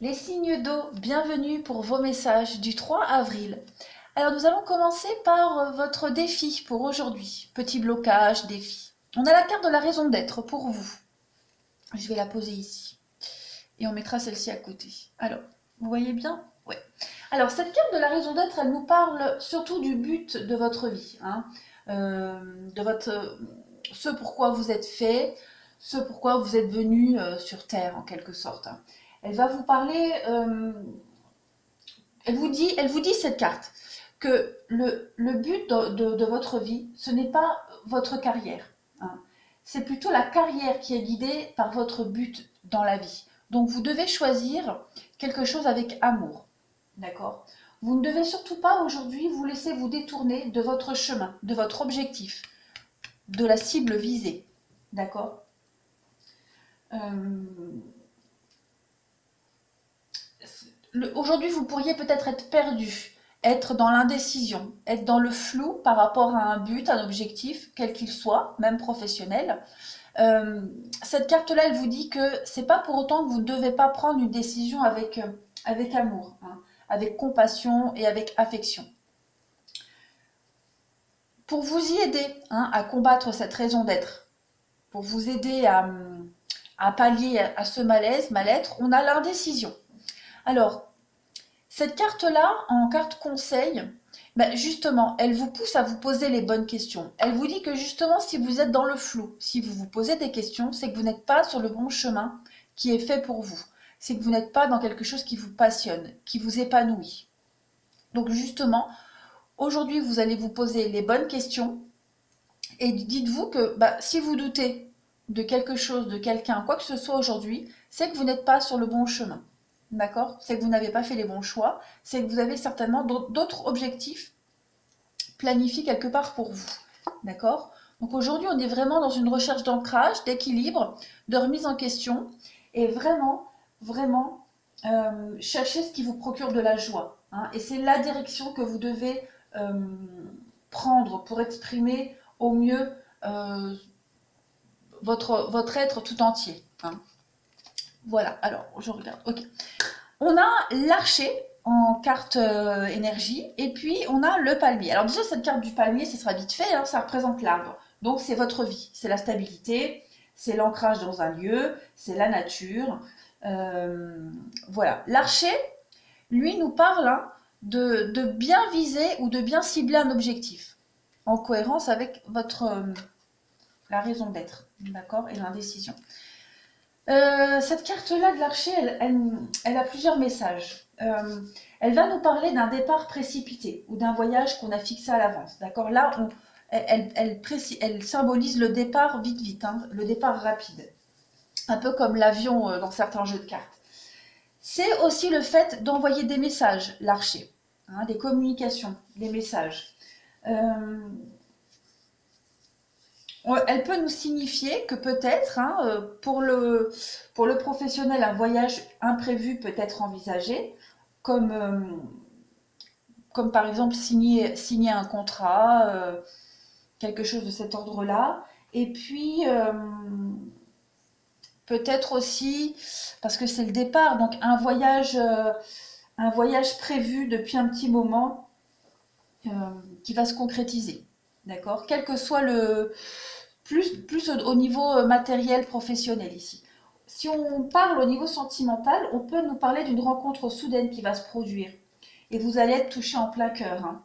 Les signes d'eau, bienvenue pour vos messages du 3 avril. Alors nous allons commencer par votre défi pour aujourd'hui. Petit blocage, défi. On a la carte de la raison d'être pour vous. Je vais la poser ici. Et on mettra celle-ci à côté. Alors, vous voyez bien? Ouais. Alors cette carte de la raison d'être, elle nous parle surtout du but de votre vie. De votre, ce pourquoi vous êtes fait, ce pourquoi vous êtes venu sur Terre en quelque sorte. Elle va vous parler, elle vous dit cette carte, que le but de votre vie, ce n'est pas votre carrière. Hein. C'est plutôt la carrière qui est guidée par votre but dans la vie. Donc vous devez choisir quelque chose avec amour. D'accord? Vous ne devez surtout pas aujourd'hui vous laisser vous détourner de votre chemin, de votre objectif, de la cible visée. D'accord? euh, Aujourd'hui, vous pourriez peut-être être perdu, être dans l'indécision, être dans le flou par rapport à un but, un objectif, quel qu'il soit, même professionnel. Cette carte-là, elle vous dit que c'est pas pour autant que vous ne devez pas prendre une décision avec amour, hein, avec compassion et avec affection. Pour vous y aider hein, à combattre cette raison d'être, pour vous aider à pallier à ce malaise, mal-être, on a l'indécision. Alors, cette carte-là, en carte conseil, ben justement, elle vous pousse à vous poser les bonnes questions. Elle vous dit que justement, si vous êtes dans le flou, si vous vous posez des questions, c'est que vous n'êtes pas sur le bon chemin qui est fait pour vous. C'est que vous n'êtes pas dans quelque chose qui vous passionne, qui vous épanouit. Donc justement, aujourd'hui, vous allez vous poser les bonnes questions et dites-vous que bah, si vous doutez de quelque chose, de quelqu'un, quoi que ce soit aujourd'hui, c'est que vous n'êtes pas sur le bon chemin. D'accord? C'est que vous n'avez pas fait les bons choix, c'est que vous avez certainement d'autres objectifs planifiés quelque part pour vous. D'accord? Donc aujourd'hui, on est vraiment dans une recherche d'ancrage, d'équilibre, de remise en question et vraiment, chercher ce qui vous procure de la joie. Hein, et c'est la direction que vous devez prendre pour exprimer au mieux euh, votre être tout entier. Hein. Voilà, alors je regarde. Ok. On a l'archer en carte énergie et puis on a le palmier. Alors déjà cette carte du palmier, ce sera vite fait, hein, ça représente l'arbre. Donc c'est votre vie, c'est la stabilité, c'est l'ancrage dans un lieu, c'est la nature. Voilà. L'archer, lui, nous parle hein, de bien viser ou de bien cibler un objectif en cohérence avec la raison d'être, d'accord, et l'indécision. Cette carte-là de l'archer, elle a plusieurs messages. Elle va nous parler d'un départ précipité ou d'un voyage qu'on a fixé à l'avance. D'accord? Là, elle symbolise le départ vite, hein, le départ rapide. Un peu comme l'avion dans certains jeux de cartes. C'est aussi le fait d'envoyer des messages, l'archer. Hein, des communications, des messages. Elle peut nous signifier que peut-être, hein, pour le professionnel, un voyage imprévu peut être envisagé, comme, comme par exemple signer un contrat, quelque chose de cet ordre-là. Et puis, peut-être aussi, parce que c'est le départ, donc un voyage prévu depuis un petit moment euh, qui va se concrétiser. D'accord? Quel que soit plus au niveau matériel professionnel ici. Si on parle au niveau sentimental, on peut nous parler d'une rencontre soudaine qui va se produire. Et vous allez être touché en plein cœur, hein,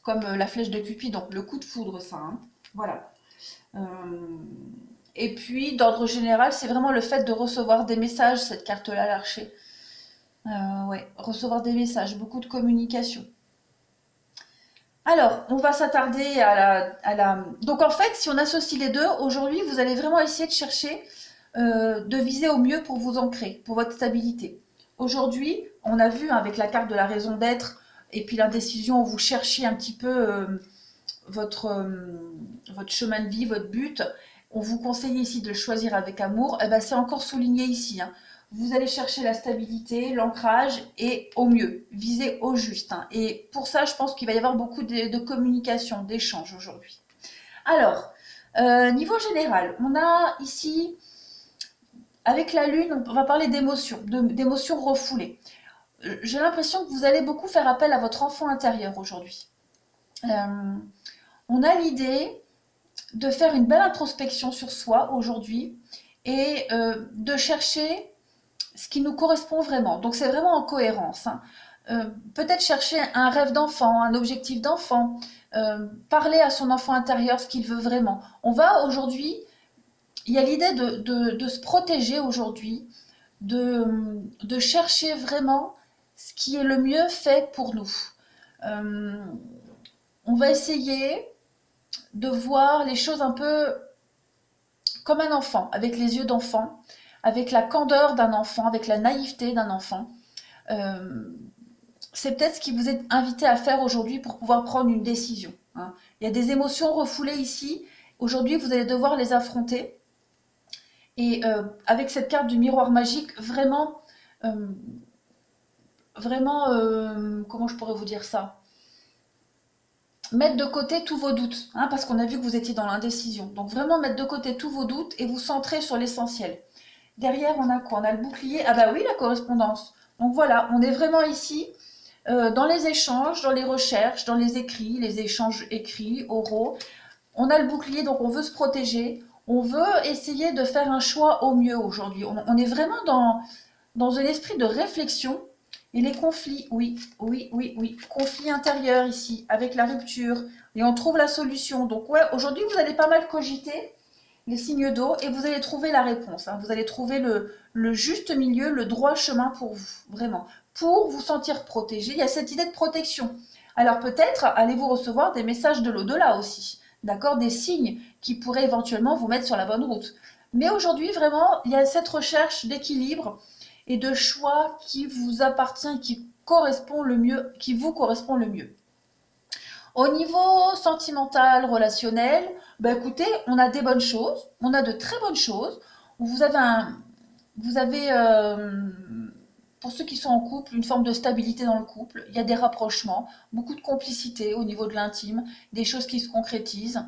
comme la flèche de Cupidon, le coup de foudre, ça. Hein. Voilà. Euh, et puis, d'ordre général, c'est vraiment le fait de recevoir des messages, cette carte-là, l'archer. Ouais, recevoir des messages, beaucoup de communication. Alors, on va s'attarder à la... Donc en fait, si on associe les deux, aujourd'hui, vous allez vraiment essayer de chercher, de viser au mieux pour vous ancrer, pour votre stabilité. Aujourd'hui, on a vu hein, avec la carte de la raison d'être et puis l'indécision où vous cherchiez un petit peu votre, votre chemin de vie, votre but. On vous conseille ici de le choisir avec amour. Et ben, c'est encore souligné ici. Hein. Vous allez chercher la stabilité, l'ancrage et au mieux, viser au juste. Hein. Et pour ça, je pense qu'il va y avoir beaucoup de communication, d'échanges aujourd'hui. Alors, niveau général, on a ici avec la lune, on va parler d'émotions, d'émotions refoulées. J'ai l'impression que vous allez beaucoup faire appel à votre enfant intérieur aujourd'hui. On a l'idée de faire une belle introspection sur soi aujourd'hui et de chercher ce qui nous correspond vraiment. Donc c'est vraiment en cohérence, hein. Peut-être chercher un rêve d'enfant, un objectif d'enfant, parler à son enfant intérieur ce qu'il veut vraiment. On va aujourd'hui, il y a l'idée de se protéger aujourd'hui, de chercher vraiment ce qui est le mieux fait pour nous. Euh, on va essayer de voir les choses un peu comme un enfant, avec les yeux d'enfant, avec la candeur d'un enfant, avec la naïveté d'un enfant. Euh, c'est peut-être ce qui vous est invité à faire aujourd'hui pour pouvoir prendre une décision, hein. Il y a des émotions refoulées ici. Aujourd'hui, vous allez devoir les affronter. Et avec cette carte du miroir magique, vraiment, euh, vraiment, comment je pourrais vous dire ça? Mettre de côté tous vos doutes, hein, parce qu'on a vu que vous étiez dans l'indécision. Donc vraiment mettre de côté tous vos doutes et vous centrer sur l'essentiel. Derrière, on a quoi? On a le bouclier. Ah bah oui, la correspondance. Donc voilà, on est vraiment ici dans les échanges, dans les recherches, dans les écrits, les échanges écrits, oraux. On a le bouclier, donc on veut se protéger. On veut essayer de faire un choix au mieux aujourd'hui. On est vraiment dans un esprit de réflexion. Et les conflits, oui, oui, oui, oui. Conflits intérieurs ici, avec la rupture. Et on trouve la solution. Donc ouais, aujourd'hui, vous allez pas mal cogiter les signes d'eau et vous allez trouver la réponse, hein. Vous allez trouver le juste milieu, le droit chemin pour vous, vraiment. Pour vous sentir protégé, il y a cette idée de protection. Alors peut-être allez-vous recevoir des messages de l'au-delà aussi, d'accord? Des signes qui pourraient éventuellement vous mettre sur la bonne route. Mais aujourd'hui, vraiment, il y a cette recherche d'équilibre et de choix qui vous appartient, qui correspond le mieux, qui vous correspond le mieux. Au niveau sentimental, relationnel, bah écoutez, on a des bonnes choses, on a de très bonnes choses. Vous avez vous avez, pour ceux qui sont en couple, une forme de stabilité dans le couple. Il y a des rapprochements, beaucoup de complicité au niveau de l'intime, des choses qui se concrétisent,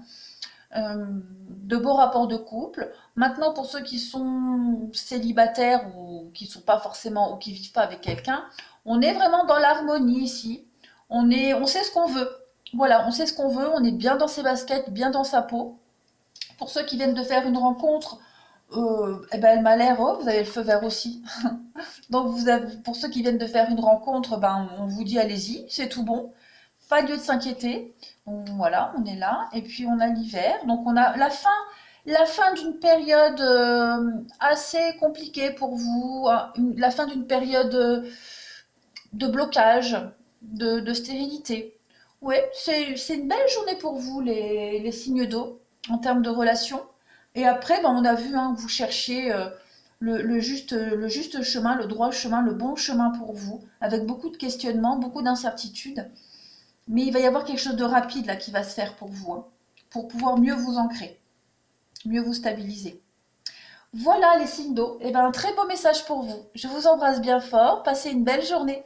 de beaux rapports de couple. Maintenant, pour ceux qui sont célibataires ou qui sont pas forcément ou qui vivent pas avec quelqu'un, on est vraiment dans l'harmonie ici. On sait ce qu'on veut. Voilà, on sait ce qu'on veut, on est bien dans ses baskets, bien dans sa peau. Pour ceux qui viennent de faire une rencontre, eh ben, elle m'a l'air, oh, vous avez le feu vert aussi. Donc pour ceux qui viennent de faire une rencontre, ben, on vous dit allez-y, c'est tout bon. Pas lieu de s'inquiéter. Donc voilà, on est là. Et puis on a l'hiver. Donc on a la fin d'une période assez compliquée pour vous, la fin d'une période de blocage, de stérilité. Oui, c'est une belle journée pour vous, les signes d'eau, en termes de relations. Et après, ben, on a vu, hein, que vous cherchiez le juste chemin, le droit chemin, le bon chemin pour vous, avec beaucoup de questionnements, beaucoup d'incertitudes. Mais il va y avoir quelque chose de rapide là qui va se faire pour vous, hein, pour pouvoir mieux vous ancrer, mieux vous stabiliser. Voilà les signes d'eau. Et ben, un très beau message pour vous. Je vous embrasse bien fort. Passez une belle journée.